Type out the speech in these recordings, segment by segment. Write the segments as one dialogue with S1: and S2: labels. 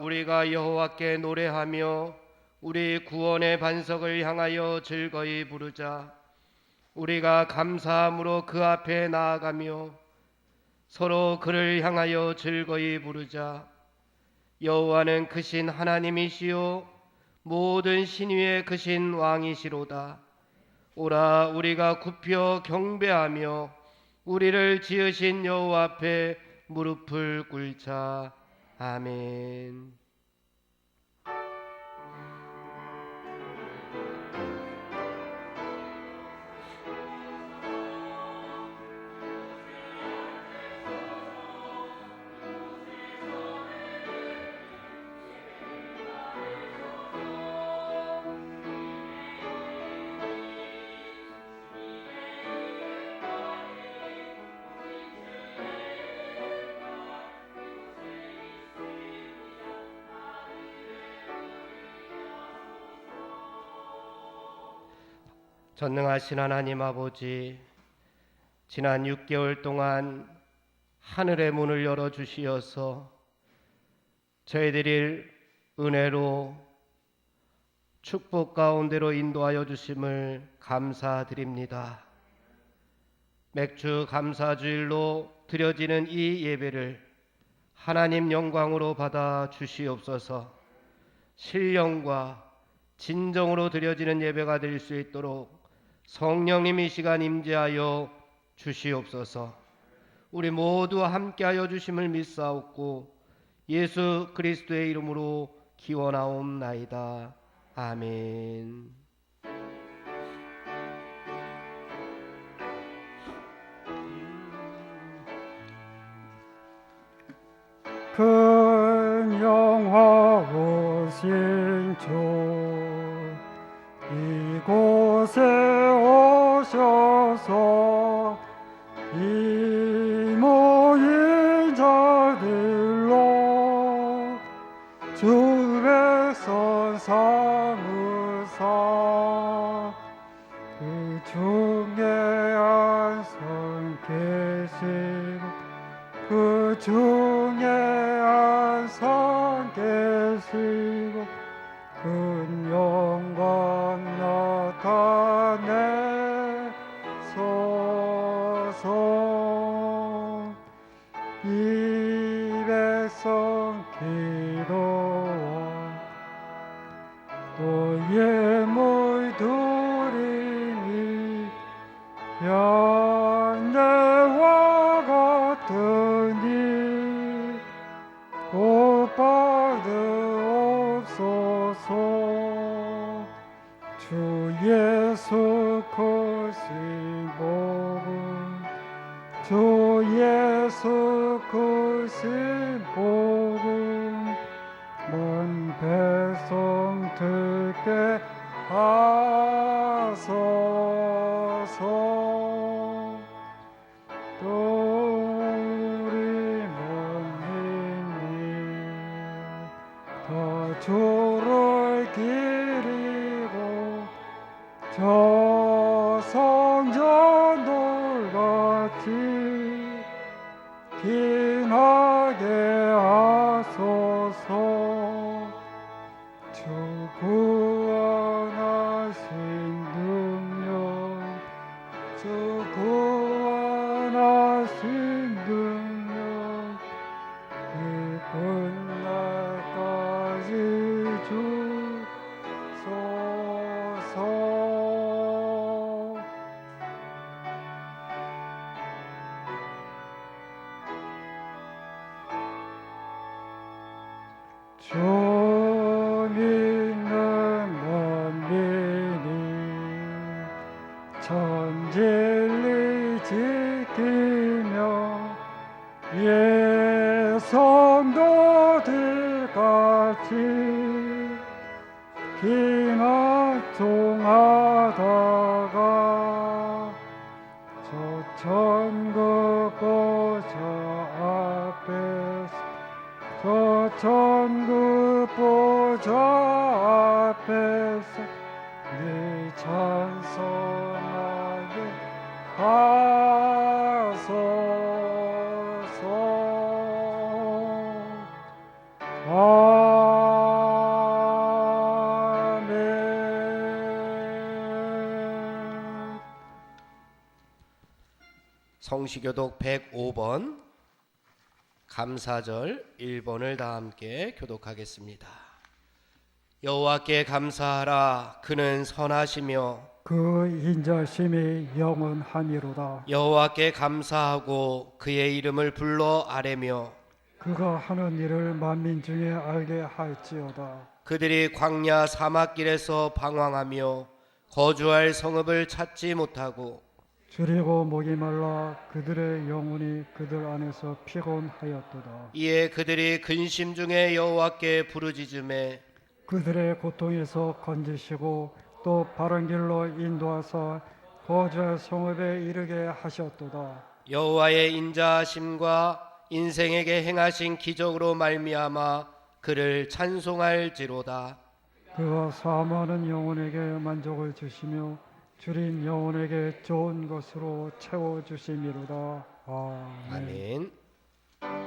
S1: 우리가 여호와께 노래하며 우리 구원의 반석을 향하여 즐거이 부르자. 우리가 감사함으로 그 앞에 나아가며 서로 그를 향하여 즐거이 부르자. 여호와는 크신 하나님이시요 모든 신 위에 크신 왕이시로다. 오라, 우리가 굽혀 경배하며 우리를 지으신 여호와 앞에 무릎을 꿇자. 아멘. 전능하신 하나님 아버지, 지난 6개월 동안 하늘의 문을 열어주시어서 저희들이 은혜로 축복 가운데로 인도하여 주심을 감사드립니다. 맥주 감사주일로 드려지는 이 예배를 하나님 영광으로 받아 주시옵소서. 신령과 진정으로 드려지는 예배가 될 수 있도록 성령님 이 시간 임재하여 주시옵소서. 우리 모두 함께하여 주심을 믿사옵고 예수 그리스도의 이름으로 기원하옵나이다. 아멘.
S2: 큰 영화오신 주 이곳에 오셔서 이 모인 자들로 주의 선 삼으사 그 중에 안선 계시고 그 중에 안선 계시고 큰 영광 나타내소서. 이 백성 기도와 또 예물 드리니 양내와 같으니 곧 받으옵소서. 주 예수 크신 복음, 주 예수 크신 복음 먼 백성 듣게 하소서. 또 우리 모임이 더 주를 기리고 저 성전돌같이 긴하게 하소서. 주 구원하신 능력, 주 구원하신 능력 이 끝날까지 주소서. 주 믿는 만민이 천진리 지키며 예성도들같이 기만종하다가 저 천국 보좌 앞에서 저 천국 보좌 앞에서 네 찬송하게 하소서.
S1: 성시교독 105번 감사절 1번을 다 함께 교독하겠습니다. 여호와께 감사하라. 그는 선하시며
S2: 그 인자심이 영원하니로다.
S1: 여호와께 감사하고 그의 이름을 불러 아뢰며
S2: 그가 하는 일을 만민 중에 알게 할지어다.
S1: 그들이 광야 사막길에서 방황하며 거주할 성읍을 찾지 못하고
S2: 줄이고 목이 말라 그들의 영혼이 그들 안에서 피곤하였도다.
S1: 이에 그들이 근심 중에 여호와께 부르짖음에
S2: 그들의 고통에서 건지시고 또 바른 길로 인도하사 거주할 성읍에 이르게 하셨도다.
S1: 여호와의 인자하심과 인생에게 행하신 기적으로 말미암아 그를 찬송할지로다.
S2: 그가 사모하는 영혼에게 만족을 주시며 줄인 영혼에게 좋은 것으로 채워주심이로다. 아멘.
S1: 아멘.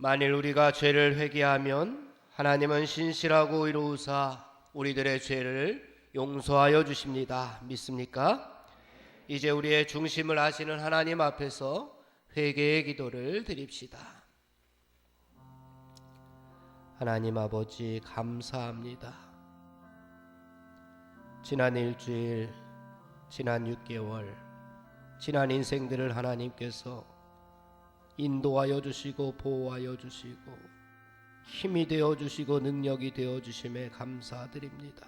S1: 만일 우리가 죄를 회개하면 하나님은 신실하고 의로우사 우리들의 죄를 용서하여 주십니다. 믿습니까? 이제 우리의 중심을 아시는 하나님 앞에서 회개의 기도를 드립시다. 하나님 아버지 감사합니다. 지난 일주일, 지난 6개월, 지난 인생들을 하나님께서 인도하여 주시고 보호하여 주시고 힘이 되어 주시고 능력이 되어 주심에 감사드립니다.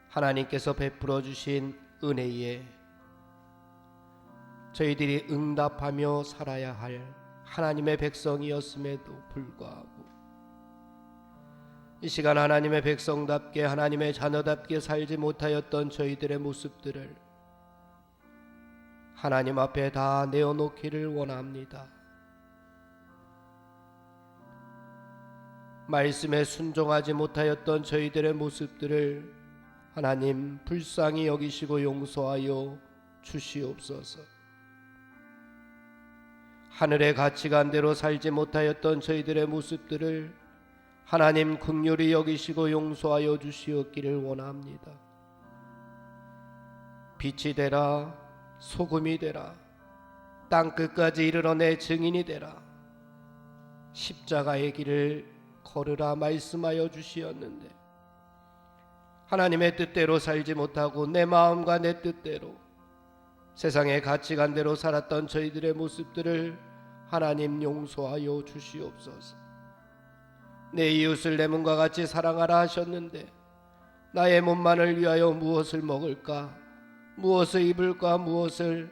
S1: 하나님께서 베풀어 주신 은혜에 저희들이 응답하며 살아야 할 하나님의 백성이었음에도 불구하고 이 시간 하나님의 백성답게 하나님의 자녀답게 살지 못하였던 저희들의 모습들을 하나님 앞에 다 내어놓기를 원합니다. 말씀에 순종하지 못하였던 저희들의 모습들을 하나님 불쌍히 여기시고 용서하여 주시옵소서. 하늘의 가치관대로 살지 못하였던 저희들의 모습들을 하나님 긍휼히 여기시고 용서하여 주시옵기를 원합니다. 빛이 되라, 소금이 되라, 땅끝까지 이르러 내 증인이 되라. 십자가의 길을 걸으라 말씀하여 주시었는데 하나님의 뜻대로 살지 못하고 내 마음과 내 뜻대로 세상의 가치관대로 살았던 저희들의 모습들을 하나님 용서하여 주시옵소서. 내 이웃을 내 몸과 같이 사랑하라 하셨는데 나의 몸만을 위하여 무엇을 먹을까, 무엇을 입을까, 무엇을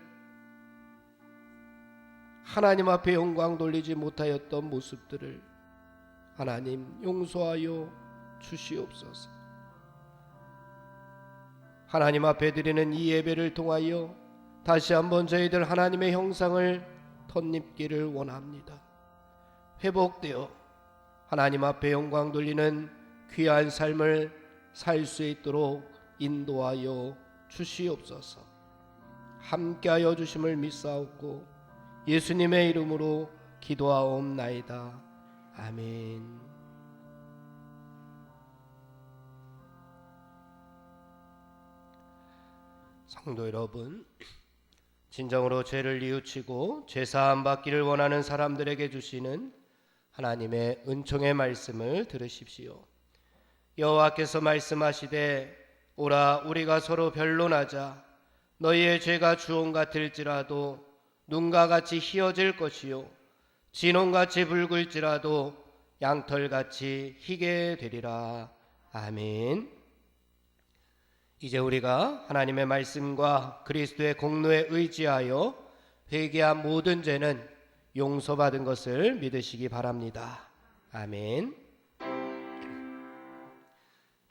S1: 하나님 앞에 영광 돌리지 못하였던 모습들을 하나님 용서하여 주시옵소서. 하나님 앞에 드리는 이 예배를 통하여 다시 한번 저희들 하나님의 형상을 덧입기를 원합니다. 회복되어 하나님 앞에 영광 돌리는 귀한 삶을 살 수 있도록 인도하여 주시옵소서. 함께하여 주심을 믿사옵고 예수님의 이름으로 기도하옵나이다. 아멘. 성도 여러분, 진정으로 죄를 뉘우치고 죄사함 받기를 원하는 사람들에게 주시는 하나님의 은총의 말씀을 들으십시오. 여호와께서 말씀하시되 오라 우리가 서로 변론하자 너희의 죄가 주홍 같을지라도 눈과 같이 희어질 것이요 진홍같이 붉을지라도 양털같이 희게 되리라. 아멘. 이제 우리가 하나님의 말씀과 그리스도의 공로에 의지하여 회개한 모든 죄는 용서받은 것을 믿으시기 바랍니다. 아멘.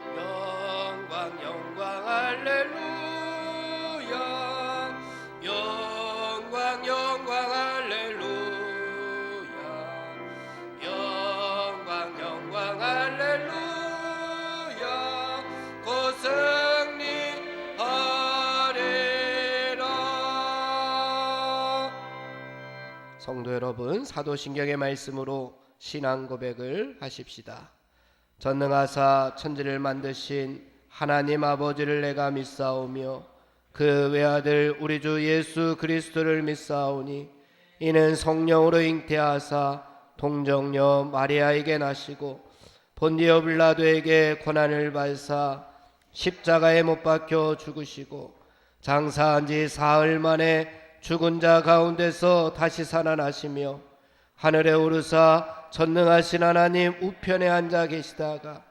S1: 영광 영광 할렐루야. 영광 영광 할렐루야. 영광 영광 할렐루야. 곧 승리하리라. 성도 여러분, 사도신경의 말씀으로 신앙 고백을 하십시다. 전능하사 천지를 만드신 하나님 아버지를 내가 믿사오며 그 외아들 우리 주 예수 그리스도를 믿사오니 이는 성령으로 잉태하사 동정녀 마리아에게 나시고 본디오 빌라도에게 고난을 받사 십자가에 못 박혀 죽으시고 장사한 지 사흘 만에 죽은 자 가운데서 다시 살아나시며 하늘에 오르사 전능하신 하나님 우편에 앉아 계시다가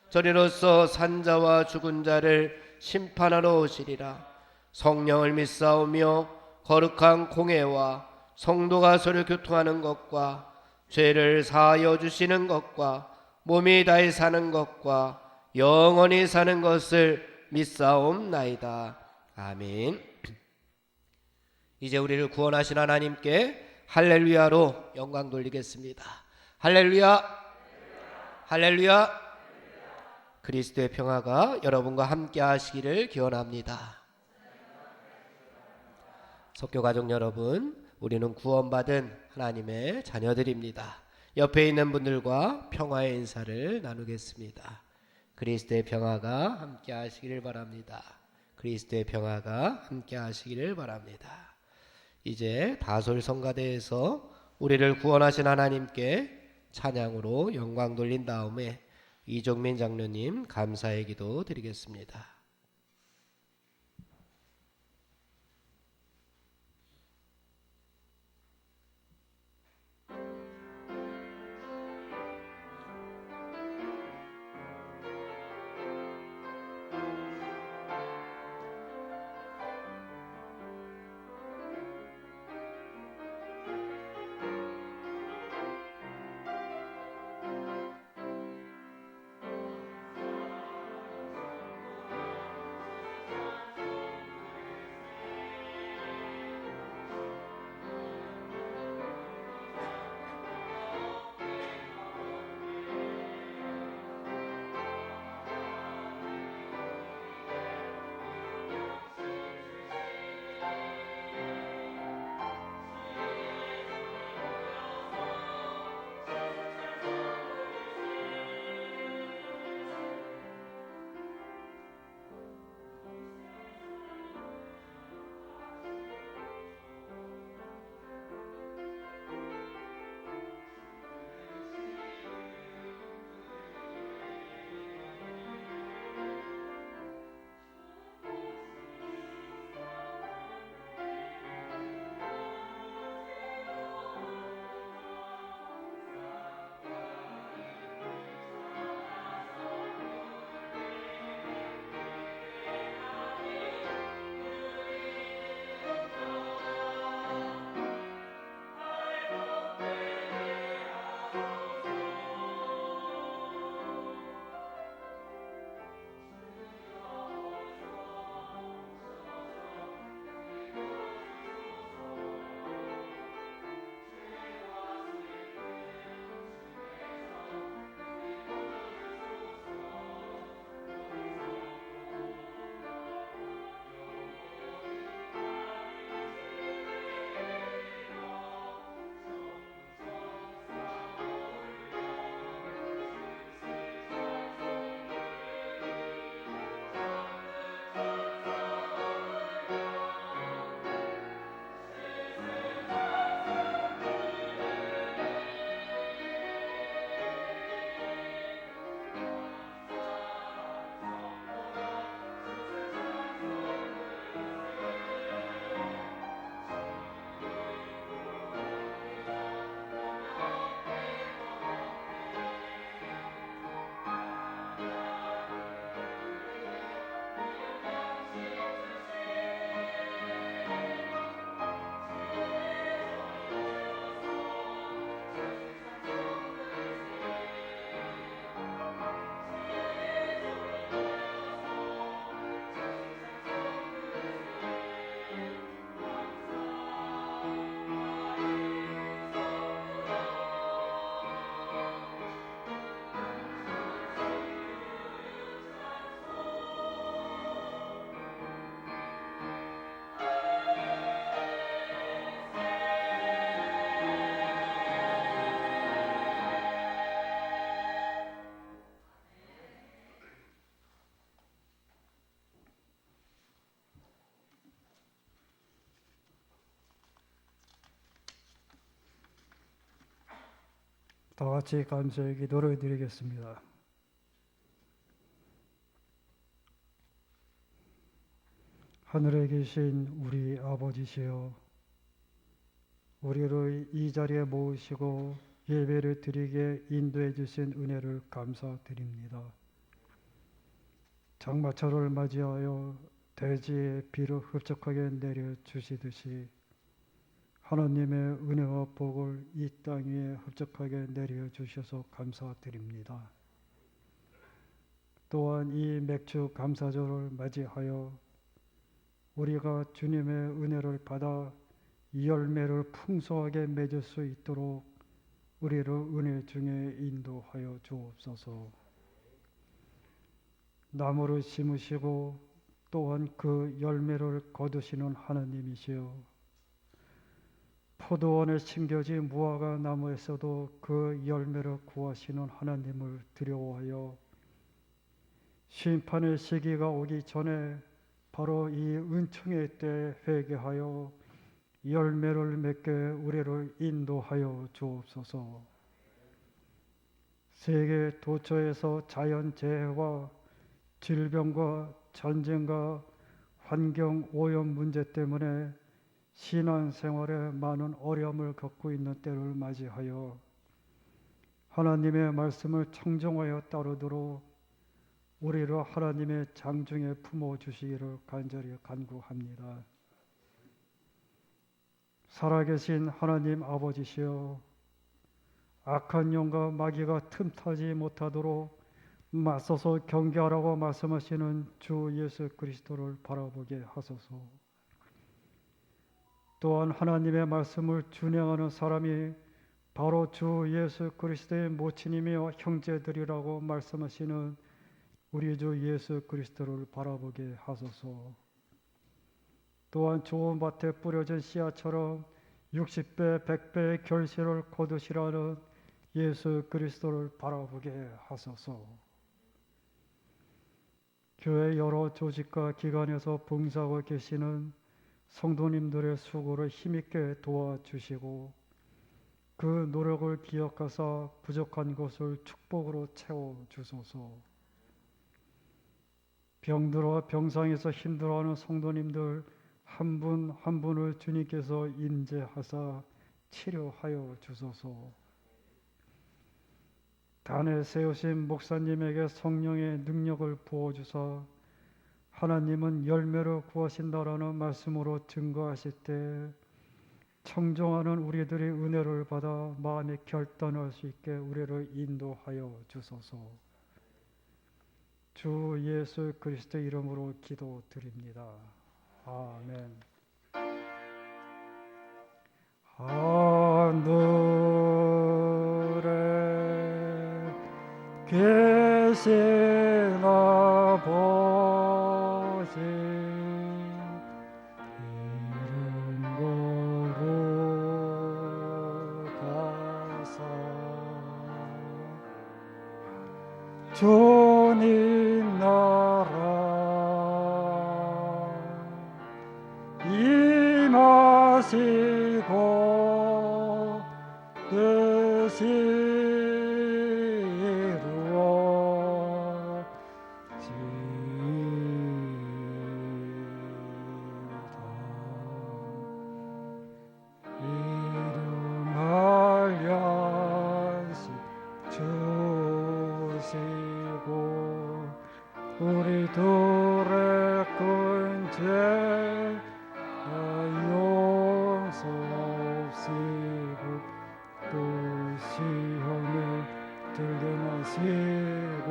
S1: 저리로서 산자와 죽은 자를 심판하러 오시리라. 성령을 믿사오며 거룩한 공회와 성도가 서로 교통하는 것과 죄를 사하여 주시는 것과 몸이 다히 사는 것과 영원히 사는 것을 믿사옵나이다. 아멘. 이제 우리를 구원하신 하나님께 할렐루야로 영광 돌리겠습니다. 할렐루야, 할렐루야. 그리스도의 평화가 여러분과 함께 하시기를 기원합니다. 석교가족 여러분, 우리는 구원받은 하나님의 자녀들입니다. 옆에 있는 분들과 평화의 인사를 나누겠습니다. 그리스도의 평화가 함께 하시기를 바랍니다. 그리스도의 평화가 함께 하시기를 바랍니다. 이제 다솔 성가대에서 우리를 구원하신 하나님께 찬양으로 영광 돌린 다음에 이종민 장로님 감사의 기도 드리겠습니다.
S2: 다 같이 감사의 기도를 드리겠습니다. 하늘에 계신 우리 아버지시여, 우리를 이 자리에 모으시고 예배를 드리게 인도해 주신 은혜를 감사드립니다. 장마철을 맞이하여 대지에 비를 흡족하게 내려 주시듯이 하나님의 은혜와 복을 이 땅 위에 흡족하게 내려 주셔서 감사드립니다. 또한 이 맥주 감사절을 맞이하여 우리가 주님의 은혜를 받아 열매를 풍성하게 맺을 수 있도록 우리를 은혜 중에 인도하여 주옵소서. 나무를 심으시고 또한 그 열매를 거두시는 하나님이시여, 포도원에 심겨진 무화과 나무에서도 그 열매를 구하시는 하나님을 두려워하여 심판의 시기가 오기 전에 바로 이 은총의 때에 회개하여 열매를 맺게 우리를 인도하여 주옵소서. 세계 도처에서 자연재해와 질병과 전쟁과 환경 오염 문제 때문에 신앙생활에 많은 어려움을 겪고 있는 때를 맞이하여 하나님의 말씀을 청정하여 따르도록 우리를 하나님의 장중에 품어주시기를 간절히 간구합니다. 살아계신 하나님 아버지시여, 악한 영과 마귀가 틈타지 못하도록 맞서서 경계하라고 말씀하시는 주 예수 그리스도를 바라보게 하소서. 또한 하나님의 말씀을 준행하는 사람이 바로 주 예수 그리스도의 모친이며 형제들이라고 말씀하시는 우리 주 예수 그리스도를 바라보게 하소서. 또한 좋은 밭에 뿌려진 씨앗처럼 60배, 100배의 결실을 거두시라는 예수 그리스도를 바라보게 하소서. 교회 여러 조직과 기관에서 봉사하고 계시는 성도님들의 수고를 힘있게 도와주시고 그 노력을 기억하사 부족한 것을 축복으로 채워주소서. 병들어 병상에서 힘들어하는 성도님들 한 분 한 분을 주님께서 인재하사 치료하여 주소서. 단에 세우신 목사님에게 성령의 능력을 부어주사 하나님은 열매를 구하신다라는 말씀으로 증거하실 때 청정하는 우리들이 은혜를 받아 마음에 결단할 수 있게 우리를 인도하여 주소서. 주 예수 그리스도 이름으로 기도드립니다. 아멘. 하늘에 계신 아버지, 이름 거룩하사 주님 나라 임하시고 뜻이 이름 알량시 주시고 우리들의 큰 죄 용서하시고 또 시험에 들게 마시고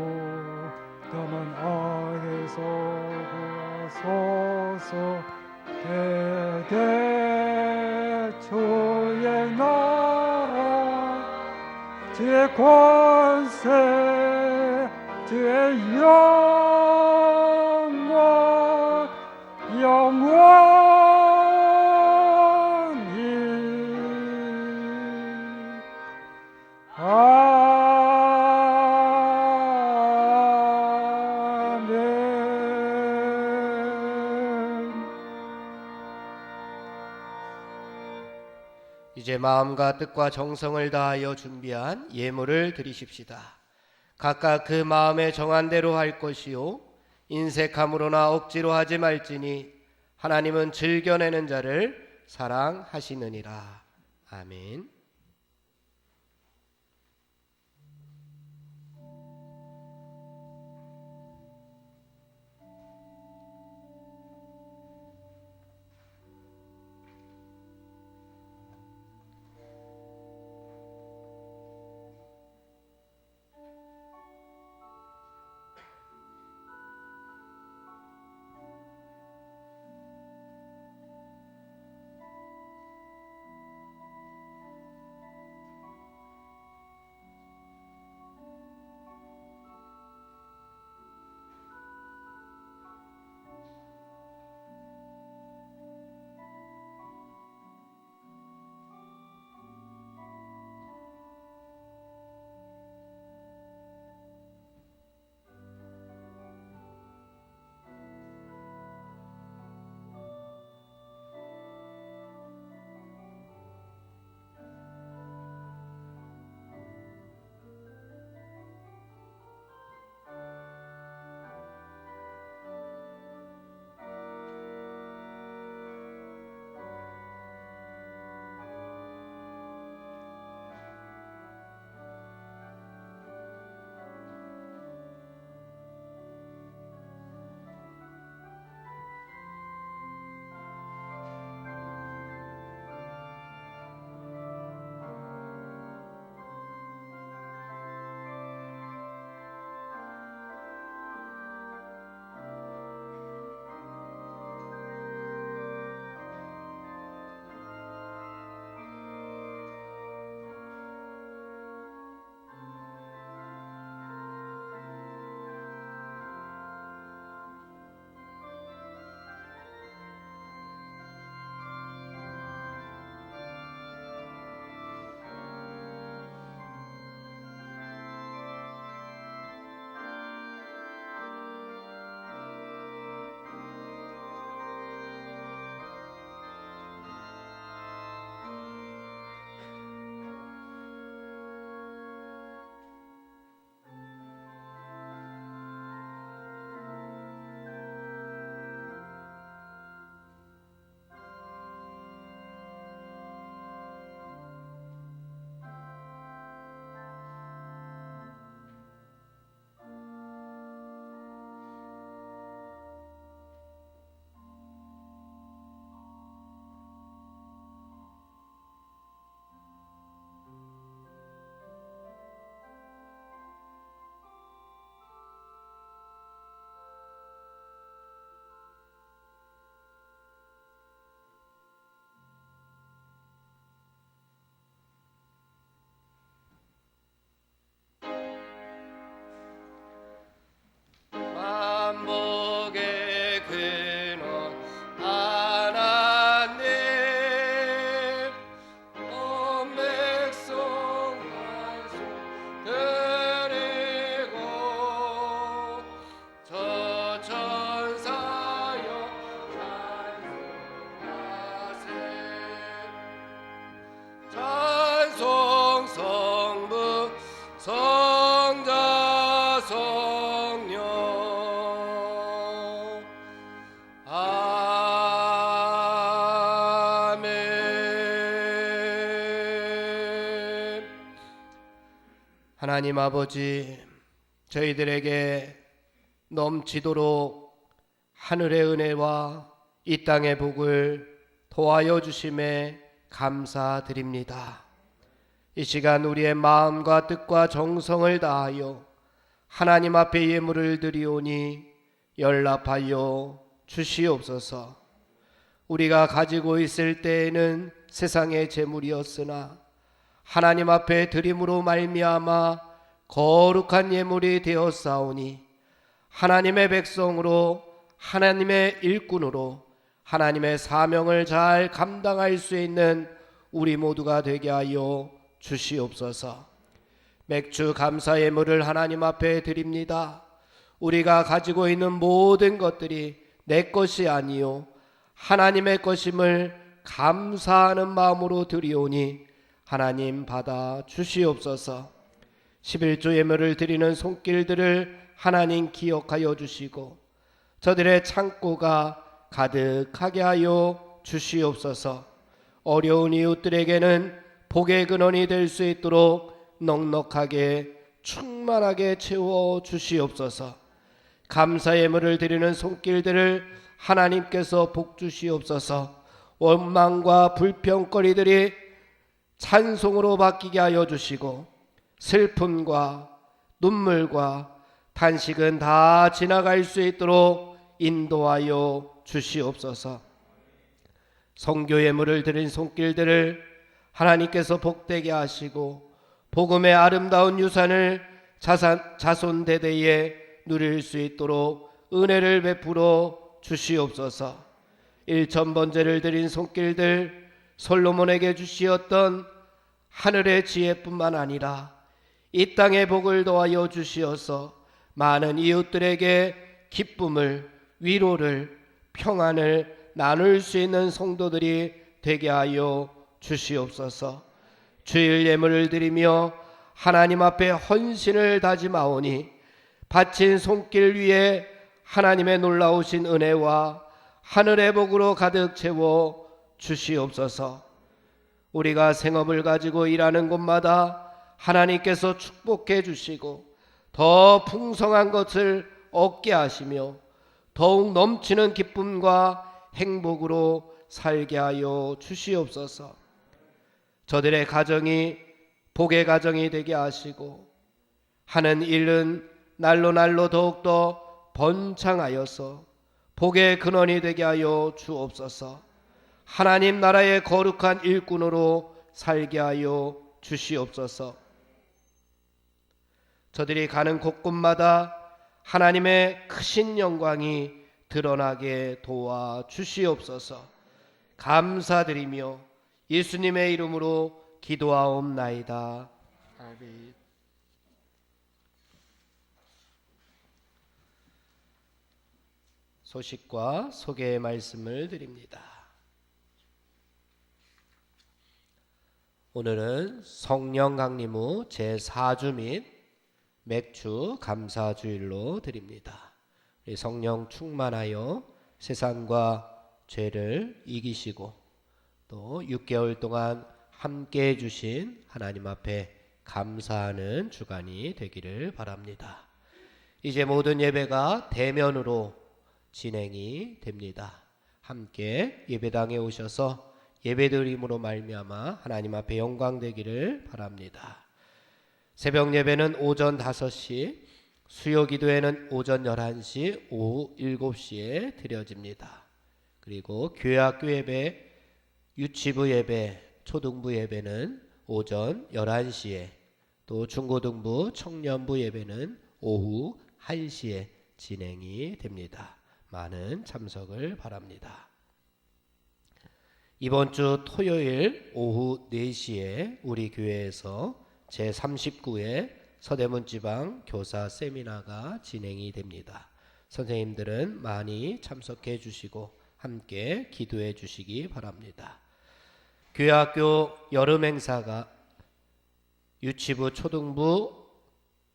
S2: 다만 악에서 구하소서. 대개 주의 나라 주의 권세 주의 영광 영원히 아멘.
S1: 이제 마음과 뜻과 정성을 다하여 준비한 예물을 드리십시다. 각각 그 마음에 정한 대로 할 것이요 인색함으로나 억지로 하지 말지니 하나님은 즐겨내는 자를 사랑하시느니라. 아멘. 만복의 근원 하나님 온 백성 한손 드리고 저 천사여 찬송하세 찬송 성부 성자 성령 아멘. 하나님 아버지, 저희들에게 넘치도록 하늘의 은혜와 이 땅의 복을 도하여 주심에 감사드립니다. 이 시간 우리의 마음과 뜻과 정성을 다하여 하나님 앞에 예물을 드리오니 연락하여 주시옵소서. 우리가 가지고 있을 때에는 세상의 재물이었으나 하나님 앞에 드림으로 말미암아 거룩한 예물이 되었사오니 하나님의 백성으로 하나님의 일꾼으로 하나님의 사명을 잘 감당할 수 있는 우리 모두가 되게 하여 주시옵소서. 맥주 감사 예물을 하나님 앞에 드립니다. 우리가 가지고 있는 모든 것들이 내 것이 아니요 하나님의 것임을 감사하는 마음으로 드리오니 하나님 받아 주시옵소서. 11조 예물을 드리는 손길들을 하나님 기억하여 주시고 저들의 창고가 가득하게 하여 주시옵소서. 어려운 이웃들에게는 복의 근원이 될 수 있도록 넉넉하게 충만하게 채워 주시옵소서. 감사 예물을 드리는 손길들을 하나님께서 복 주시옵소서. 원망과 불평거리들이 찬송으로 바뀌게 하여 주시고 슬픔과 눈물과 탄식은 다 지나갈 수 있도록 인도하여 주시옵소서. 성교 예물을 드린 손길들을 하나님께서 복되게 하시고 복음의 아름다운 유산을 자손대대에 누릴 수 있도록 은혜를 베풀어 주시옵소서. 1000번제를 드린 손길들 솔로몬에게 주시었던 하늘의 지혜뿐만 아니라 이 땅의 복을 더하여 주시어서 많은 이웃들에게 기쁨을, 위로를, 평안을 나눌 수 있는 성도들이 되게 하여 주시옵소서. 주일 예물을 드리며 하나님 앞에 헌신을 다짐하오니 바친 손길 위에 하나님의 놀라우신 은혜와 하늘의 복으로 가득 채워 주시옵소서. 우리가 생업을 가지고 일하는 곳마다 하나님께서 축복해 주시고 더 풍성한 것을 얻게 하시며 더욱 넘치는 기쁨과 행복으로 살게 하여 주시옵소서. 저들의 가정이 복의 가정이 되게 하시고 하는 일은 날로 날로 더욱더 번창하여서 복의 근원이 되게 하여 주옵소서. 하나님 나라의 거룩한 일꾼으로 살게 하여 주시옵소서. 저들이 가는 곳곳마다 하나님의 크신 영광이 드러나게 도와 주시옵소서. 감사드리며 예수님의 이름으로 기도하옵나이다. 아멘. 소식과 소개의 말씀을 드립니다. 오늘은 성령 강림 후 제4주 및 맥주 감사주일로 드립니다. 성령 충만하여 세상과 죄를 이기시고 또 6개월 동안 함께 해주신 하나님 앞에 감사하는 주간이 되기를 바랍니다. 이제 모든 예배가 대면으로 진행이 됩니다. 함께 예배당에 오셔서 예배드림으로 말미암아 하나님 앞에 영광 되기를 바랍니다. 새벽 예배는 오전 5시, 수요 기도회는 오전 11시, 오후 7시에 드려집니다. 그리고 교회학교 예배, 유치부 예배, 초등부 예배는 오전 11시에, 또 중고등부, 청년부 예배는 오후 1시에 진행이 됩니다. 많은 참석을 바랍니다. 이번 주 토요일 오후 4시에 우리 교회에서 제39회 서대문지방 교사 세미나가 진행이 됩니다. 선생님들은 많이 참석해 주시고 함께 기도해 주시기 바랍니다. 교회학교 여름 행사가 유치부, 초등부,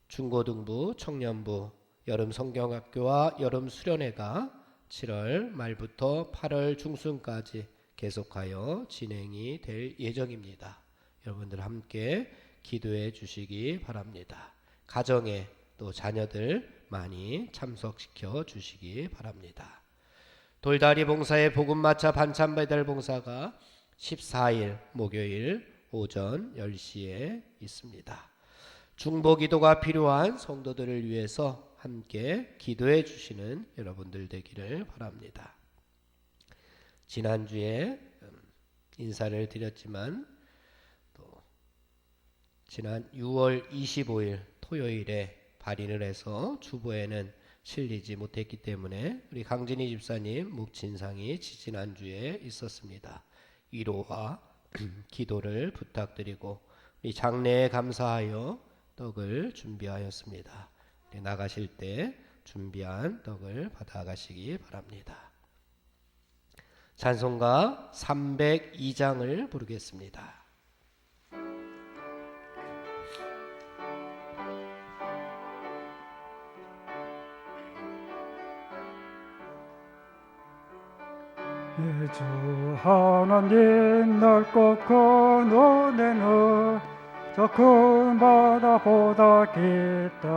S1: 중고등부, 청년부, 여름 성경학교와 여름 수련회가 7월 말부터 8월 중순까지 계속하여 진행이 될 예정입니다. 여러분들 함께 기도해 주시기 바랍니다. 가정에 또 자녀들 많이 참석시켜 주시기 바랍니다. 돌다리 봉사의 복음마차 반찬 배달 봉사가 14일 목요일 오전 10시에 있습니다. 중보기도가 필요한 성도들을 위해서 함께 기도해 주시는 여러분들 되기를 바랍니다. 지난주에 인사를 드렸지만 또 지난 6월 25일 토요일에 발인을 해서 주보에는 실리지 못했기 때문에 우리 강진희 집사님 묵친상이 지난주에 있었습니다. 위로와 기도를 부탁드리고 우리 장례에 감사하여 떡을 준비하였습니다. 나가실 때 준비한 떡을 받아가시기 바랍니다. 찬송가 302장을 부르겠습니다.
S2: 주 하나님 넓고 큰 은혜는 저 큰 바다보다 깊다.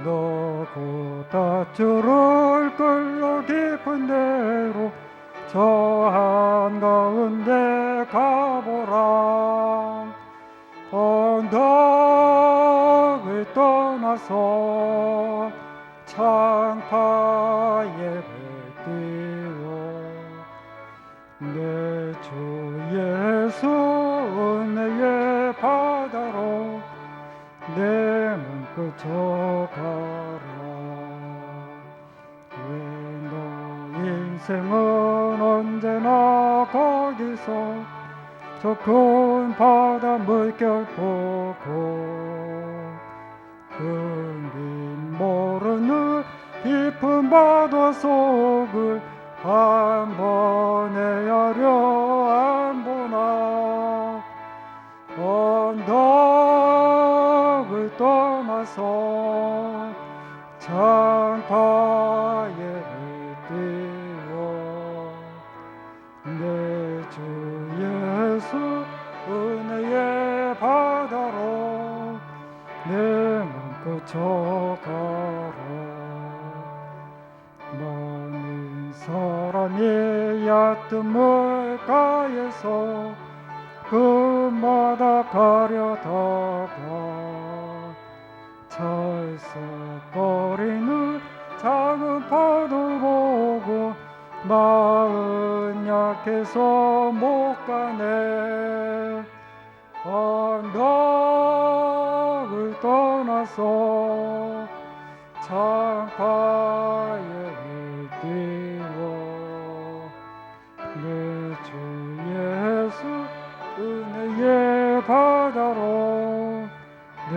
S2: 너보다 주를 끌러 깊은 데로 저 한가운데 가보라. 언덕을 떠나서 창파에 띄워 내 주 예수 은혜의 바다로 내 문 그쳐가라. 왜 너 인생은 언제나 거기서 저 큰 바다 물결 보고 흥림 모르는 깊은 바다 속을 한 번 헤아려 안 보나. 언덕을 떠나서 창파에 띄워 내 주 예수 은혜의 바다로 내 맘 그쳐가라. 많은 사람이 얕은 물가에서 금마다 가려다가 찰싹거리는 작은 파도 보고 마음 약해서 못 가네. 언덕을 떠나서 창파에 띄워 내 주 예수 은혜의 바다로 내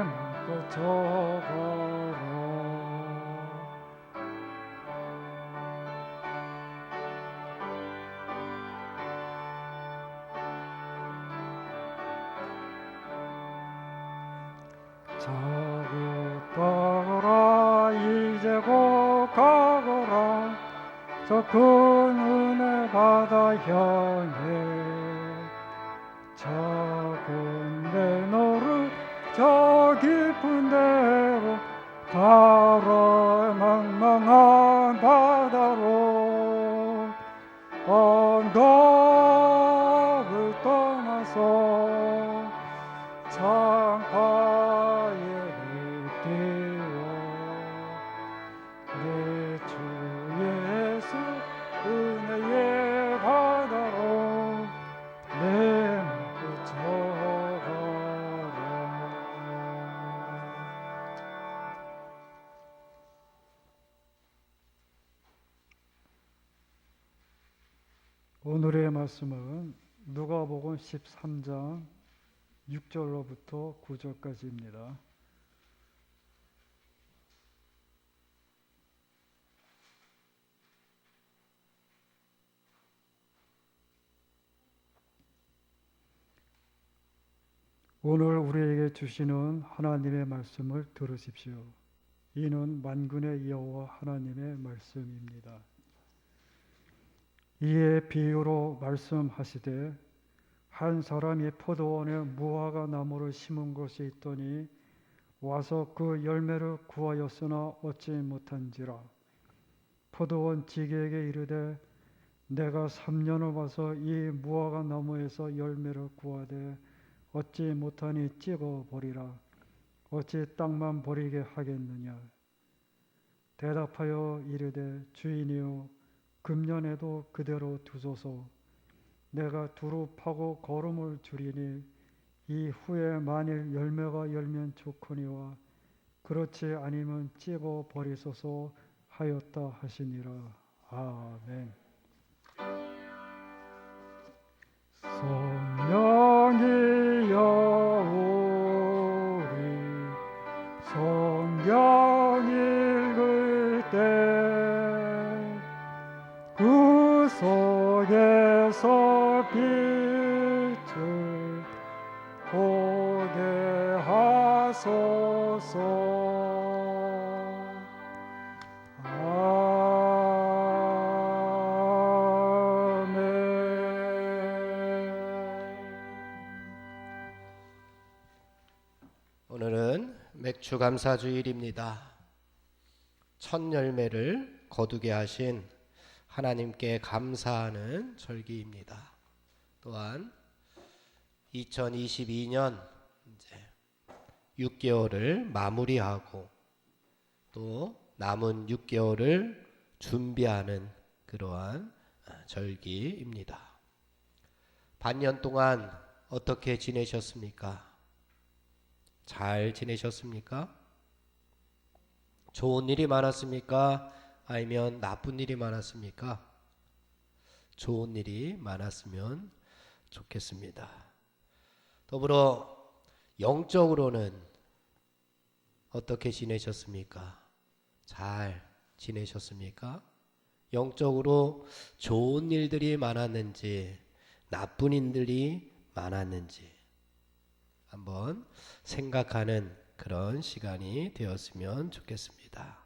S2: 맘 그쳐가라. 자고 가거라 이제 곧 가거라 저 큰 은혜 바다 향해. 작은 내 너를 저 깊은 데로 가라. 망망한 바다로 언덕을 떠나서 창파에 띄워 내 주 예수 은혜의 바다로 내 맘 그쳐가라. 오늘의 말씀은 누가복음 13장 6절로부터 9절까지입니다. 오늘 우리에게 주시는 하나님의 말씀을 들으십시오. 이는 만군의 여호와 하나님의 말씀입니다. 이에 비유로 말씀하시되 한 사람이 포도원에 무화과 나무를 심은 것이 있더니 와서 그 열매를 구하였으나 얻지 못한지라. 포도원 지기에게 이르되 내가 3년을 와서 이 무화과 나무에서 열매를 구하되 얻지 못하니 찍어 버리라. 어찌 땅만 버리게 하겠느냐. 대답하여 이르되 주인이여 금년에도 그대로 두소서. 내가 두루 파고 거름을 주리니 이후에 만일 열매가 열면 좋거니와 그렇지 아니면 찍어 버리소서 하였다 하시니라. 아멘. 성령이여 우리 성경 읽을 때 빛을 보게 하소서.
S1: 오늘은 맥주 감사주일입니다. 첫 열매를 거두게 하신 하나님께 감사하는 절기입니다. 또한 2022년 이제 6개월을 마무리하고 또 남은 6개월을 준비하는 그러한 절기입니다. 반년 동안 어떻게 지내셨습니까? 잘 지내셨습니까? 좋은 일이 많았습니까? 아니면 나쁜 일이 많았습니까? 좋은 일이 많았으면 좋겠습니다. 더불어 영적으로는 어떻게 지내셨습니까? 잘 지내셨습니까? 영적으로 좋은 일들이 많았는지 나쁜 일들이 많았는지 한번 생각하는 그런 시간이 되었으면 좋겠습니다.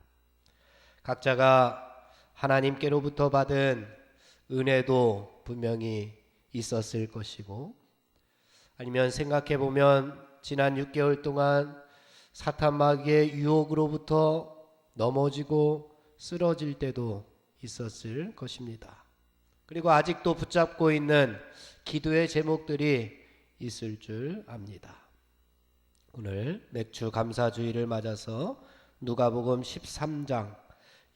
S1: 각자가 하나님께로부터 받은 은혜도 분명히 있었을 것이고, 아니면 생각해 보면 지난 6개월 동안 사탄 마귀의 유혹으로부터 넘어지고 쓰러질 때도 있었을 것입니다. 그리고 아직도 붙잡고 있는 기도의 제목들이 있을 줄 압니다. 오늘 맥주 감사주일을 맞아서 누가복음 13장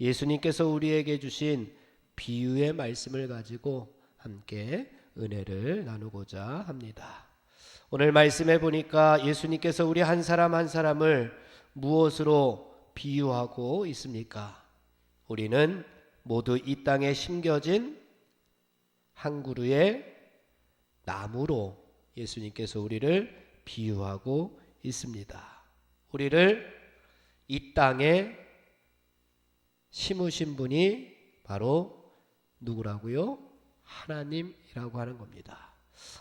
S1: 예수님께서 우리에게 주신 비유의 말씀을 가지고 함께 은혜를 나누고자 합니다. 오늘 말씀해 보니까 예수님께서 우리 한 사람 한 사람을 무엇으로 비유하고 있습니까? 우리는 모두 이 땅에 심겨진 한 그루의 나무로 예수님께서 우리를 비유하고 있습니다. 우리를 이 땅에 심으신 분이 바로 누구라고요? 하나님이라고 하는 겁니다.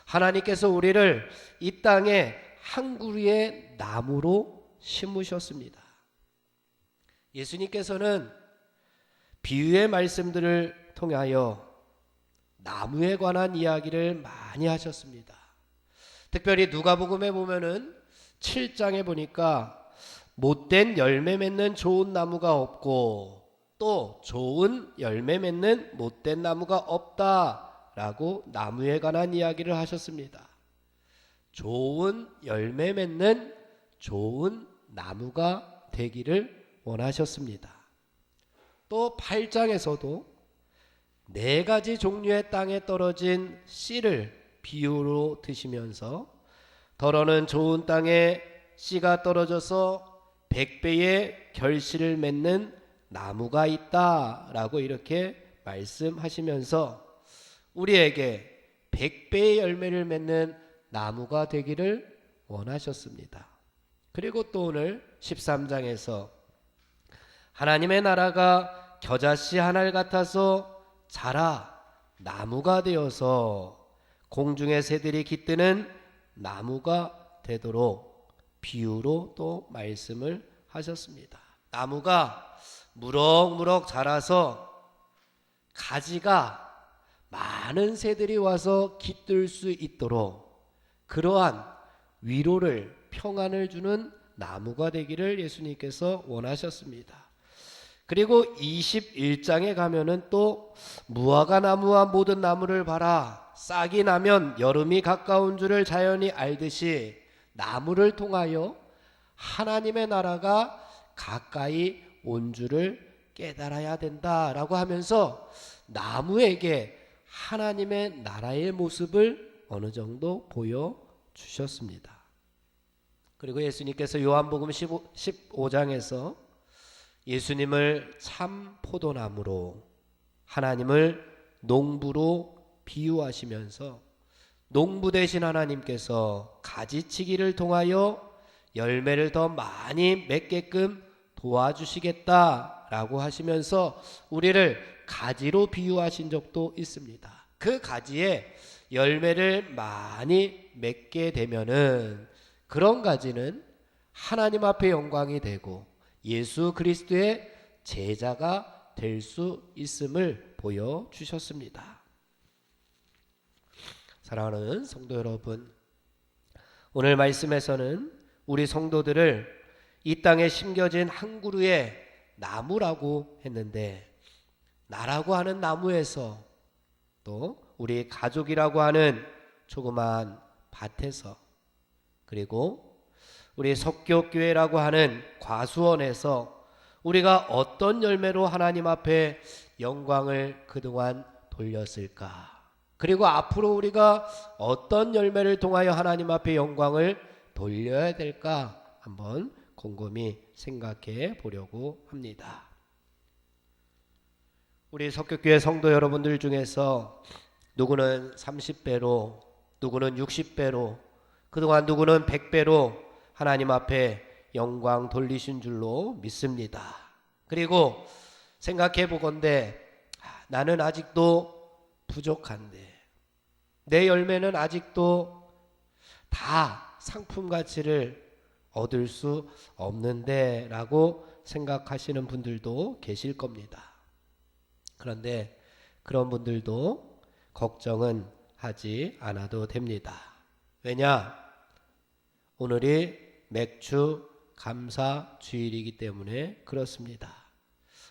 S1: 하나님께서 우리를 이 땅에 한 그루의 나무로 심으셨습니다. 예수님께서는 비유의 말씀들을 통하여 나무에 관한 이야기를 많이 하셨습니다. 특별히 누가복음에 보면은 7장에 보니까 못된 열매 맺는 좋은 나무가 없고 또 좋은 열매 맺는 못된 나무가 없다라고 나무에 관한 이야기를 하셨습니다. 좋은 열매 맺는 좋은 나무가 되기를 원하셨습니다. 또 8장에서도 4가지 종류의 땅에 떨어진 씨를 비유로 드시면서 더러는 좋은 땅에 씨가 떨어져서 100배의 결실을 맺는 나무가 있다라고 이렇게 말씀하시면서 우리에게 100배의 열매를 맺는 나무가 되기를 원하셨습니다. 그리고 또 오늘 13장에서 하나님의 나라가 겨자씨 한 알 같아서 자라 나무가 되어서 공중의 새들이 깃드는 나무가 되도록 비유로 또 말씀을 하셨습니다. 나무가 무럭무럭 자라서 가지가 많은 새들이 와서 깃들 수 있도록 그러한 위로를 평안을 주는 나무가 되기를 예수님께서 원하셨습니다. 그리고 21장에 가면은 또 무화과 나무와 모든 나무를 봐라. 싹이 나면 여름이 가까운 줄을 자연히 알듯이 나무를 통하여 하나님의 나라가 가까이 온 줄을 깨달아야 된다라고 하면서 나무에게 하나님의 나라의 모습을 어느 정도 보여주셨습니다. 그리고 예수님께서 요한복음 15장에서 예수님을 참 포도나무로 하나님을 농부로 비유하시면서 농부 되신 하나님께서 가지치기를 통하여 열매를 더 많이 맺게끔 도와주시겠다라고 하시면서 우리를 가지로 비유하신 적도 있습니다. 그 가지에 열매를 많이 맺게 되면은 그런 가지는 하나님 앞에 영광이 되고 예수 그리스도의 제자가 될 수 있음을 보여주셨습니다. 사랑하는 성도 여러분, 오늘 말씀에서는 우리 성도들을 이 땅에 심겨진 한 그루의 나무라고 했는데, 나라고 하는 나무에서 또 우리 가족이라고 하는 조그만 밭에서, 그리고 우리 석교교회라고 하는 과수원에서 우리가 어떤 열매로 하나님 앞에 영광을 그동안 돌렸을까? 그리고 앞으로 우리가 어떤 열매를 통하여 하나님 앞에 영광을 돌려야 될까? 한번 곰곰이 생각해 보려고 합니다. 우리 석교교회 성도 여러분들 중에서 누구는 30배로, 누구는 60배로, 그동안 누구는 100배로 하나님 앞에 영광 돌리신 줄로 믿습니다. 그리고 생각해 보건대 나는 아직도 부족한데, 내 열매는 아직도 다 상품 가치를 얻을 수 없는데 라고 생각하시는 분들도 계실 겁니다. 그런데 그런 분들도 걱정은 하지 않아도 됩니다. 왜냐? 오늘이 맥주 감사 주일이기 때문에 그렇습니다.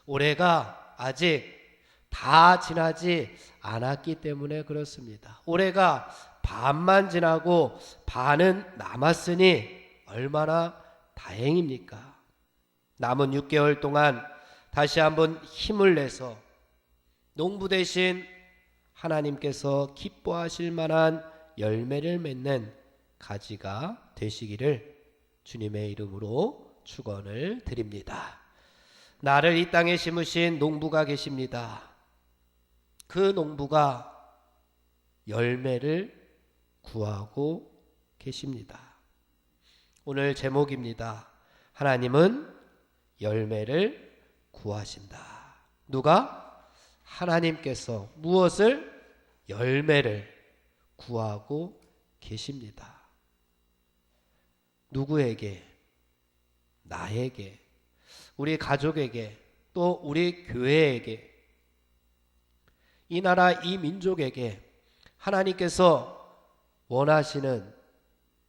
S1: 올해가 아직 다 지나지 않았기 때문에 그렇습니다. 올해가 반만 지나고 반은 남았으니 얼마나 다행입니까? 남은 6개월 동안 다시 한번 힘을 내서 농부 대신 하나님께서 기뻐하실 만한 열매를 맺는 가지가 되시기를 주님의 이름으로 축원을 드립니다. 나를 이 땅에 심으신 농부가 계십니다. 그 농부가 열매를 구하고 계십니다. 오늘 제목입니다. 하나님은 열매를 구하신다. 누가? 하나님께서 무엇을? 열매를 구하고 계십니다. 누구에게? 나에게, 우리 가족에게, 또 우리 교회에게, 이 나라 이 민족에게 하나님께서 원하시는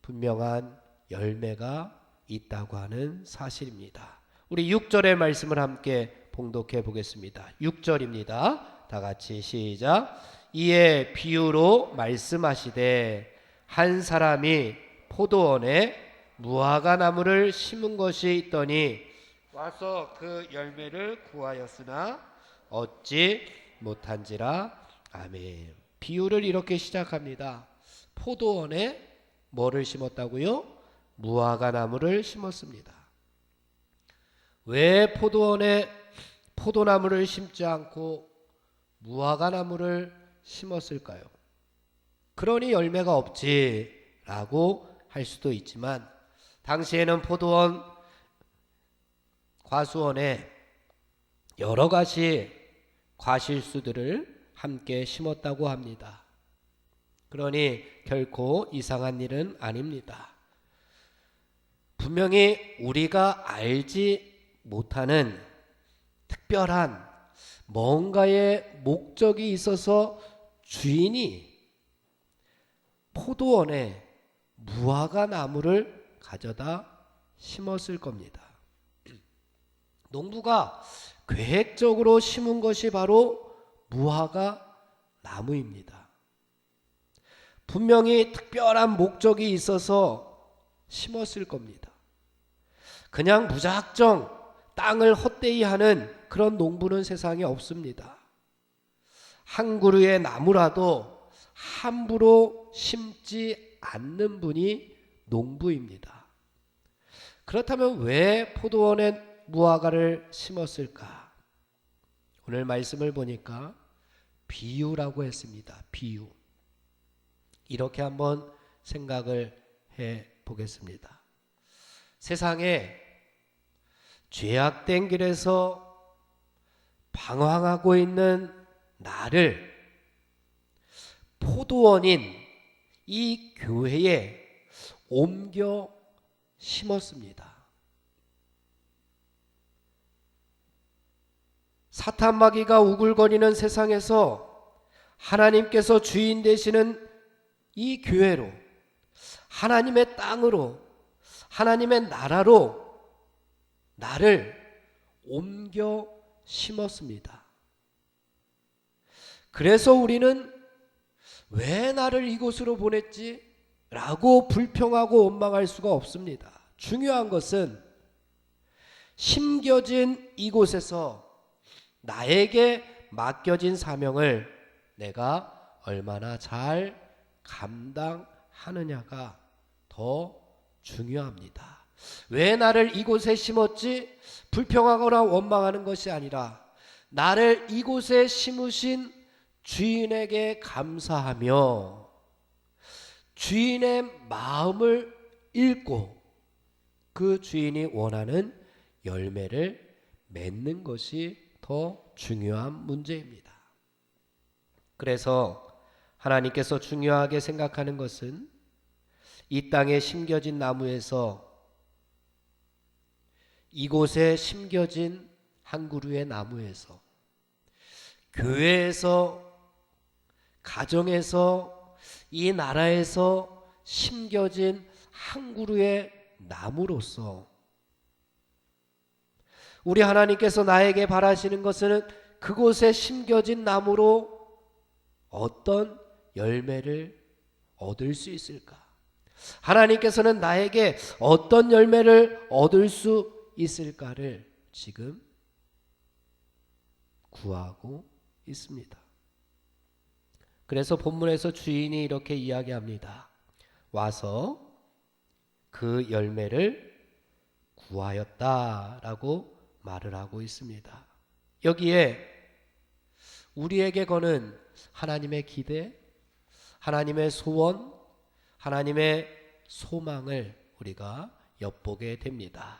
S1: 분명한 열매가 있다고 하는 사실입니다. 우리 6절의 말씀을 함께 봉독해 보겠습니다. 6절입니다. 다 같이 시작. 이에 비유로 말씀하시되 한 사람이 포도원에 무화과 나무를 심은 것이 있더니 와서 그 열매를 구하였으나 얻지 못한지라. 아멘. 비유를 이렇게 시작합니다. 포도원에 뭐를 심었다고요? 무화과 나무를 심었습니다. 왜 포도원에 포도나무를 심지 않고 무화과 나무를 심었을까요? 그러니 열매가 없지라고 할 수도 있지만, 당시에는 포도원, 과수원에 여러 가지 과실수들을 함께 심었다고 합니다. 그러니 결코 이상한 일은 아닙니다. 분명히 우리가 알지 못하는 특별한 뭔가의 목적이 있어서 주인이 포도원에 무화과 나무를 가져다 심었을 겁니다. 농부가 계획적으로 심은 것이 바로 무화과 나무입니다. 분명히 특별한 목적이 있어서 심었을 겁니다. 그냥 무작정 땅을 헛되이 하는 그런 농부는 세상에 없습니다. 한 그루의 나무라도 함부로 심지 않는 분이 농부입니다. 그렇다면 왜 포도원에 무화과를 심었을까? 오늘 말씀을 보니까 비유라고 했습니다. 비유. 이렇게 한번 생각을 해 보겠습니다. 세상에 죄악된 길에서 방황하고 있는 나를 포도원인 이 교회에 옮겨 심었습니다. 사탄 마귀가 우글거리는 세상에서 하나님께서 주인 되시는 이 교회로, 하나님의 땅으로, 하나님의 나라로 나를 옮겨 심었습니다. 그래서 우리는 왜 나를 이곳으로 보냈지? 라고 불평하고 원망할 수가 없습니다. 중요한 것은 심겨진 이곳에서 나에게 맡겨진 사명을 내가 얼마나 잘 감당하느냐가 더 중요합니다. 왜 나를 이곳에 심었지? 불평하거나 원망하는 것이 아니라 나를 이곳에 심으신 주인에게 감사하며 주인의 마음을 읽고 그 주인이 원하는 열매를 맺는 것이 더 중요한 문제입니다. 그래서 하나님께서 중요하게 생각하는 것은 이 땅에 심겨진 나무에서 이곳에 심겨진 한 그루의 나무에서 교회에서 가정에서 이 나라에서 심겨진 한 그루의 나무로서 우리 하나님께서 나에게 바라시는 것은 그곳에 심겨진 나무로 어떤 열매를 얻을 수 있을까? 하나님께서는 나에게 어떤 열매를 얻을 수 있을까를 지금 구하고 있습니다. 그래서 본문에서 주인이 이렇게 이야기합니다. 와서 그 열매를 구하였다라고 말을 하고 있습니다. 여기에 우리에게 거는 하나님의 기대, 하나님의 소원, 하나님의 소망을 우리가 엿보게 됩니다.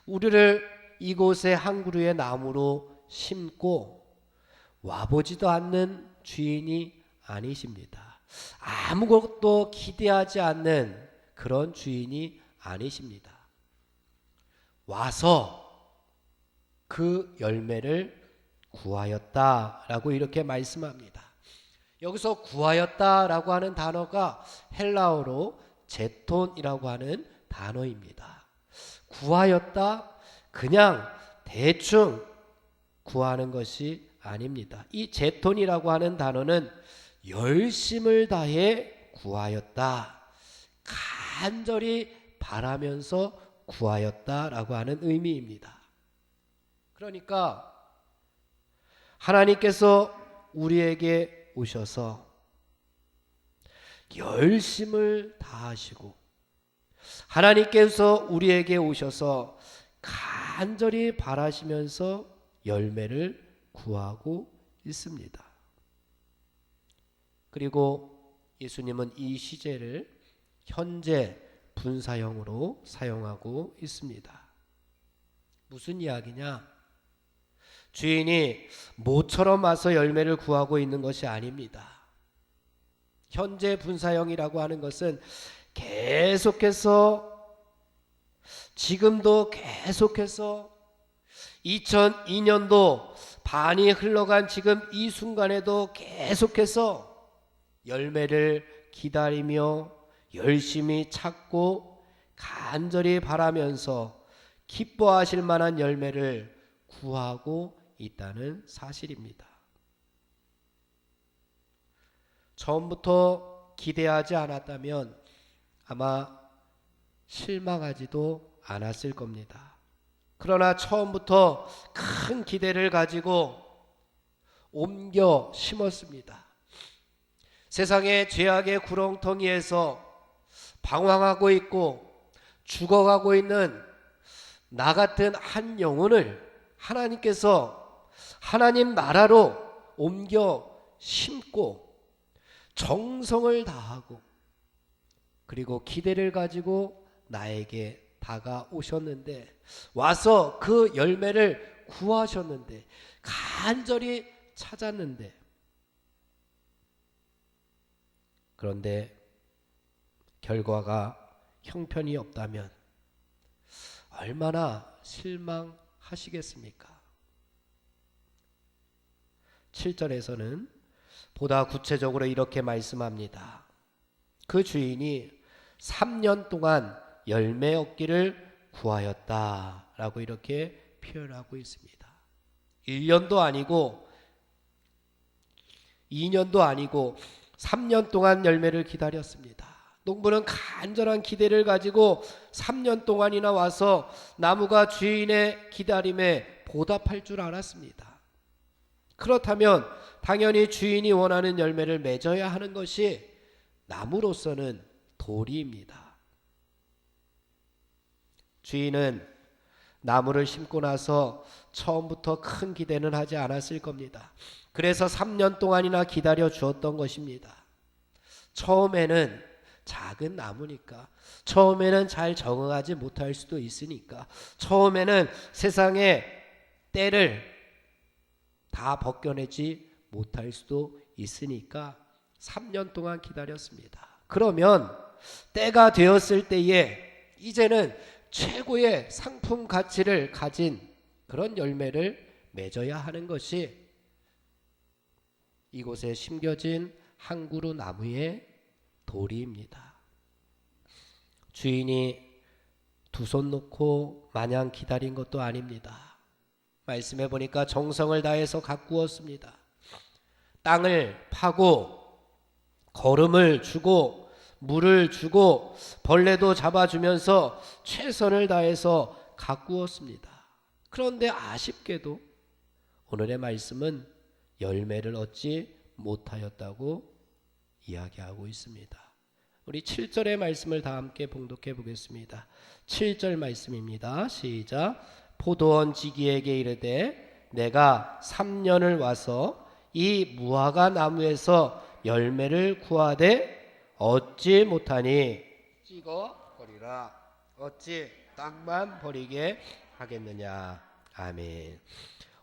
S1: 우리를 이곳에 한 그루의 나무로 심고 와보지도 않는 주인이 아니십니다. 아무것도 기대하지 않는 그런 주인이 아니십니다. 와서 그 열매를 구하였다라고 이렇게 말씀합니다. 여기서 구하였다라고 하는 단어가 헬라어로 제톤이라고 하는 단어입니다. 구하였다, 그냥 대충 구하는 것이 아닙니다. 이 제톤이라고 하는 단어는 열심을 다해 구하였다, 간절히 바라면서 구하였다라고 하는 의미입니다. 그러니까 하나님께서 우리에게 오셔서 열심을 다하시고 하나님께서 우리에게 오셔서 간절히 바라시면서 열매를 구하고 있습니다. 그리고 예수님은 이 시제를 현재 분사형으로 사용하고 있습니다. 무슨 이야기냐? 주인이 모처럼 와서 열매를 구하고 있는 것이 아닙니다. 현재 분사형이라고 하는 것은 계속해서, 지금도 계속해서 2002년도 반이 흘러간 지금 이 순간에도 계속해서 열매를 기다리며 열심히 찾고 간절히 바라면서 기뻐하실 만한 열매를 구하고 있다는 사실입니다. 처음부터 기대하지 않았다면 아마 실망하지도 않았을 겁니다. 그러나 처음부터 큰 기대를 가지고 옮겨 심었습니다. 세상의 죄악의 구렁텅이에서 방황하고 있고 죽어가고 있는 나 같은 한 영혼을 하나님께서 하나님 나라로 옮겨 심고 정성을 다하고 그리고 기대를 가지고 나에게 다가오셨는데, 와서 그 열매를 구하셨는데, 간절히 찾았는데 그런데 결과가 형편이 없다면 얼마나 실망하시겠습니까? 7절에서는 보다 구체적으로 이렇게 말씀합니다. 그 주인이 3년 동안 열매 얻기를 구하였다 라고 이렇게 표현하고 있습니다. 1년도 아니고 2년도 아니고 3년 동안 열매를 기다렸습니다. 농부는 간절한 기대를 가지고 3년 동안이나 와서 나무가 주인의 기다림에 보답할 줄 알았습니다. 그렇다면 당연히 주인이 원하는 열매를 맺어야 하는 것이 나무로서는 도리입니다. 주인은 나무를 심고 나서 처음부터 큰 기대는 하지 않았을 겁니다. 그래서 3년 동안이나 기다려 주었던 것입니다. 처음에는 작은 나무니까, 처음에는 잘 적응하지 못할 수도 있으니까, 처음에는 세상의 때를 다 벗겨내지 못할 수도 있으니까 3년 동안 기다렸습니다. 그러면 때가 되었을 때에 이제는 최고의 상품 가치를 가진 그런 열매를 맺어야 하는 것이 이곳에 심겨진 한 그루 나무의 도리입니다. 주인이 두 손 놓고 마냥 기다린 것도 아닙니다. 말씀해 보니까 정성을 다해서 가꾸었습니다. 땅을 파고 거름을 주고 물을 주고 벌레도 잡아주면서 최선을 다해서 가꾸었습니다. 그런데 아쉽게도 오늘의 말씀은 열매를 얻지 못하였다고 이야기하고 있습니다. 우리 7절의 말씀을 다 함께 봉독해 보겠습니다. 7절 말씀입니다. 시작. 포도원 지기에게 이르되 내가 3년을 와서 이 무화과 나무에서 열매를 구하되 얻지 못하니 찍어 버리라. 어찌 땅만 버리게 하겠느냐. 아멘.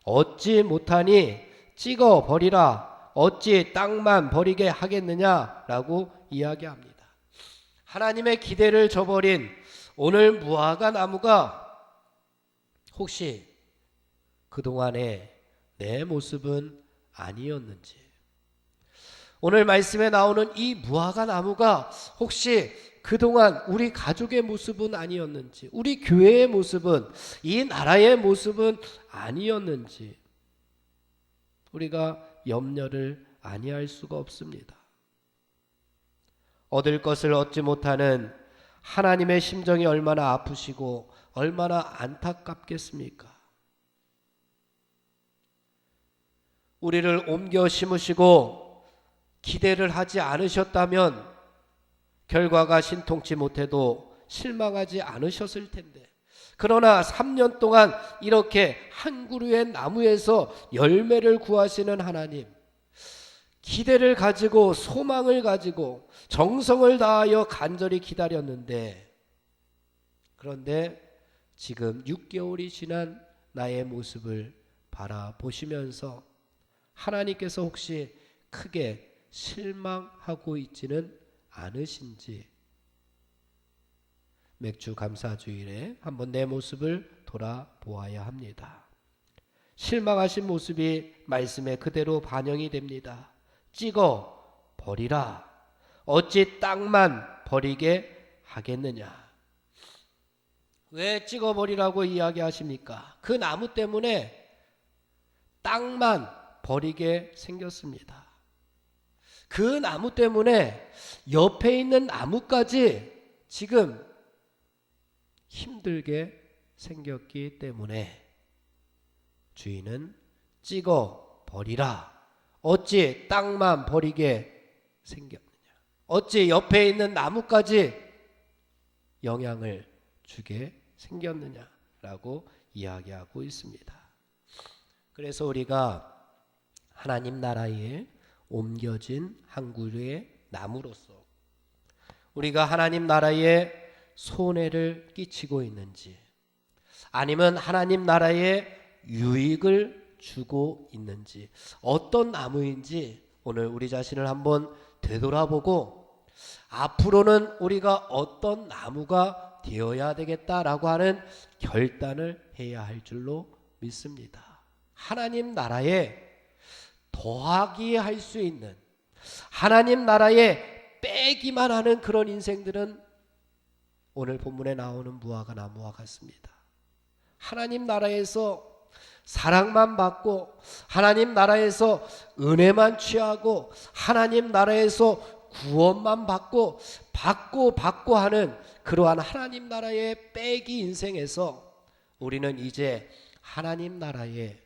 S1: 얻지 못하니 찍어 버리라. 어찌 땅만 버리게 하겠느냐라고 이야기합니다. 하나님의 기대를 저버린 오늘 무화과 나무가 혹시 그동안의 내 모습은 아니었는지, 오늘 말씀에 나오는 이 무화과 나무가 혹시 그동안 우리 가족의 모습은 아니었는지, 우리 교회의 모습은, 이 나라의 모습은 아니었는지 우리가 염려를 아니할 수가 없습니다. 얻을 것을 얻지 못하는 하나님의 심정이 얼마나 아프시고 얼마나 안타깝겠습니까? 우리를 옮겨 심으시고 기대를 하지 않으셨다면 결과가 신통치 못해도 실망하지 않으셨을 텐데, 그러나 3년 동안 이렇게 한 그루의 나무에서 열매를 구하시는 하나님, 기대를 가지고 소망을 가지고 정성을 다하여 간절히 기다렸는데, 그런데 지금 6개월이 지난 나의 모습을 바라보시면서 하나님께서 혹시 크게 실망하고 있지는 않으신지 맥주 감사주일에 한번 내 모습을 돌아보아야 합니다. 실망하신 모습이 말씀에 그대로 반영이 됩니다. 찍어 버리라. 어찌 땅만 버리게 하겠느냐. 왜 찍어 버리라고 이야기하십니까? 그 나무 때문에 땅만 버리게 생겼습니다. 그 나무 때문에 옆에 있는 나무까지 지금 힘들게 생겼기 때문에 주인은 찍어 버리라. 어찌 땅만 버리게 생겼느냐. 어찌 옆에 있는 나무까지 영향을 주게 생겼느냐라고 이야기하고 있습니다. 그래서 우리가 하나님 나라에 옮겨진 한 그루의 나무로서 우리가 하나님 나라에 손해를 끼치고 있는지, 아니면 하나님 나라에 유익을 주고 있는지, 어떤 나무인지 오늘 우리 자신을 한번 되돌아보고 앞으로는 우리가 어떤 나무가 되어야 되겠다라고 하는 결단을 해야 할 줄로 믿습니다. 하나님 나라에 더하기 할 수 있는, 하나님 나라에 빼기만 하는 그런 인생들은 오늘 본문에 나오는 무화과 나무와 같습니다. 하나님 나라에서 사랑만 받고, 하나님 나라에서 은혜만 취하고, 하나님 나라에서 구원만 받고 하는 그러한 하나님 나라의 빼기 인생에서 우리는 이제 하나님 나라에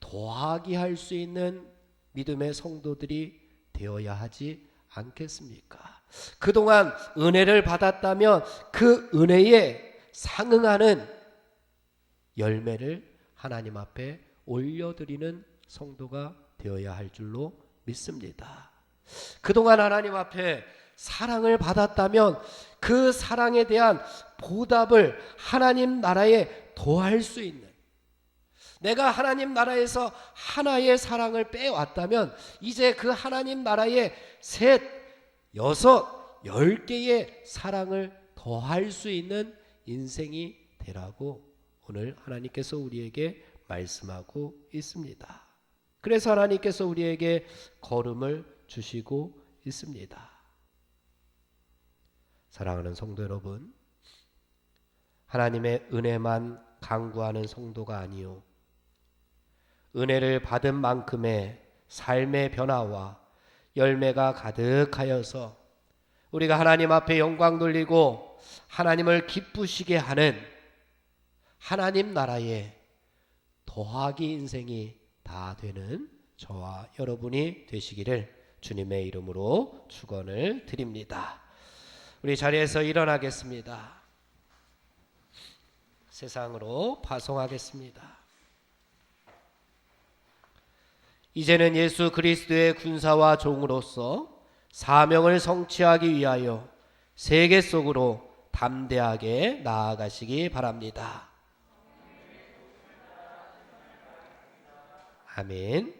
S1: 더하기 할 수 있는 믿음의 성도들이 되어야 하지 않겠습니까? 그동안 은혜를 받았다면 그 은혜에 상응하는 열매를 하나님 앞에 올려드리는 성도가 되어야 할 줄로 믿습니다. 그동안 하나님 앞에 사랑을 받았다면 그 사랑에 대한 보답을 하나님 나라에 더할 수 있는, 내가 하나님 나라에서 하나의 사랑을 빼왔다면 이제 그 하나님 나라에 셋, 여섯, 10개의 사랑을 더할 수 있는 인생이 되라고 오늘 하나님께서 우리에게 말씀하고 있습니다. 그래서 하나님께서 우리에게 걸음을 주시고 있습니다. 사랑하는 성도 여러분, 하나님의 은혜만 강구하는 성도가 아니요, 은혜를 받은 만큼의 삶의 변화와 열매가 가득하여서 우리가 하나님 앞에 영광 돌리고 하나님을 기쁘시게 하는 하나님 나라의 더하기 인생이 다 되는 저와 여러분이 되시기를 주님의 이름으로 축원을 드립니다. 우리 자리에서 일어나겠습니다. 세상으로 파송하겠습니다. 이제는 예수 그리스도의 군사와 종으로서 사명을 성취하기 위하여 세계 속으로 담대하게 나아가시기 바랍니다. 아멘.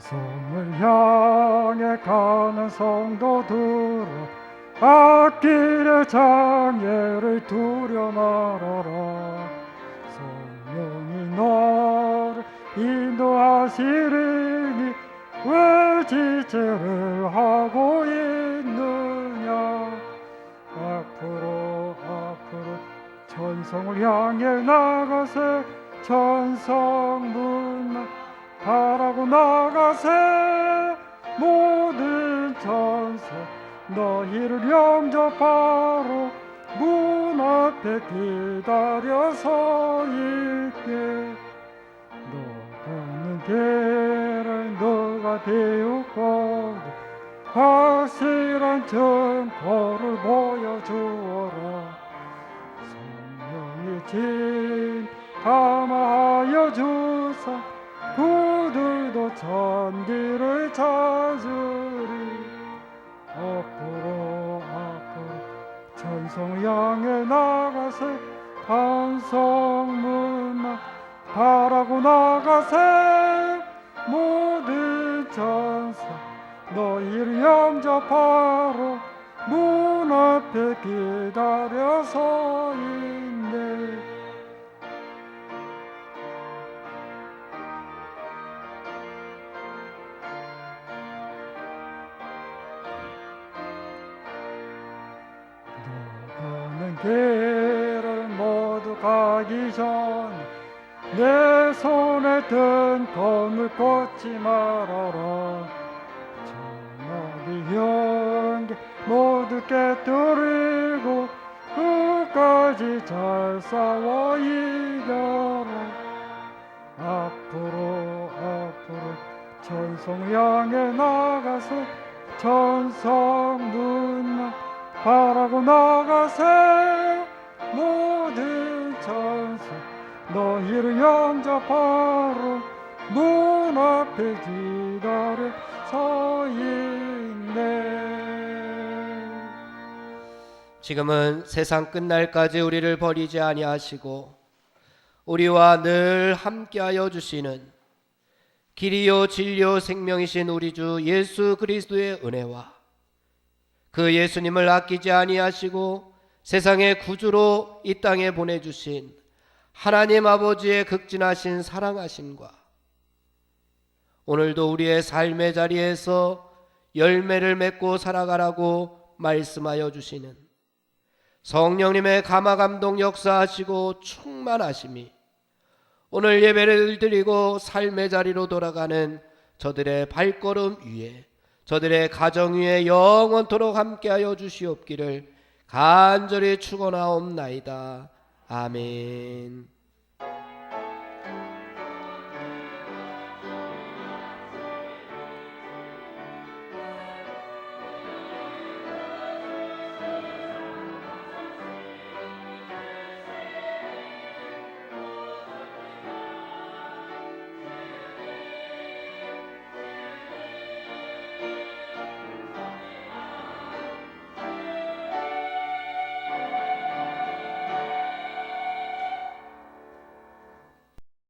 S2: 천성을 향해 가는 성도들아, 앞길의 장애를 두려 말아라. 성령이 너를 인도하시리니 왜 지체를 하고 있느냐. 앞으로 천성을 향해 나가세. 천성문만 바라고 나가세. 모든 천사 너희를 영접하러 문 앞에 기다려 서 있게. 너가는 길을 너가 비웃거든 확실한 증거를 보여주어라. 성령이 진 감화하여 주사 그들도 천기를 찾으리. 앞으로 천성 향해 나가세. 반성문만 바라고 나가세. 모든 천사 너희를 영접하러 문 앞에 기다려 서 있네. 너가는 길을 모두 가기 전 내 손에 든 검을 꽂지 말아라. 저녁이 연기 모두 깨뜨리고 끝까지 잘 싸워 이겨라. 앞으로 천성 향해 나가세. 천성 문만 바라고 나가세. 모든 천사 너희를 영접하러 문 앞에 기다려 서 있네.
S1: 지금은 세상 끝날까지 우리를 버리지 아니하시고 우리와 늘 함께하여 주시는 길이요 진리요 생명이신 우리 주 예수 그리스도의 은혜와 그 예수님을 아끼지 아니하시고 세상의 구주로 이 땅에 보내주신 하나님 아버지의 극진하신 사랑하심과 오늘도 우리의 삶의 자리에서 열매를 맺고 살아가라고 말씀하여 주시는 성령님의 감화감동 역사하시고 충만하심이 오늘 예배를 드리고 삶의 자리로 돌아가는 저들의 발걸음 위에 저들의 가정 위에 영원토록 함께하여 주시옵기를 간절히 축원하옵나이다. 아멘.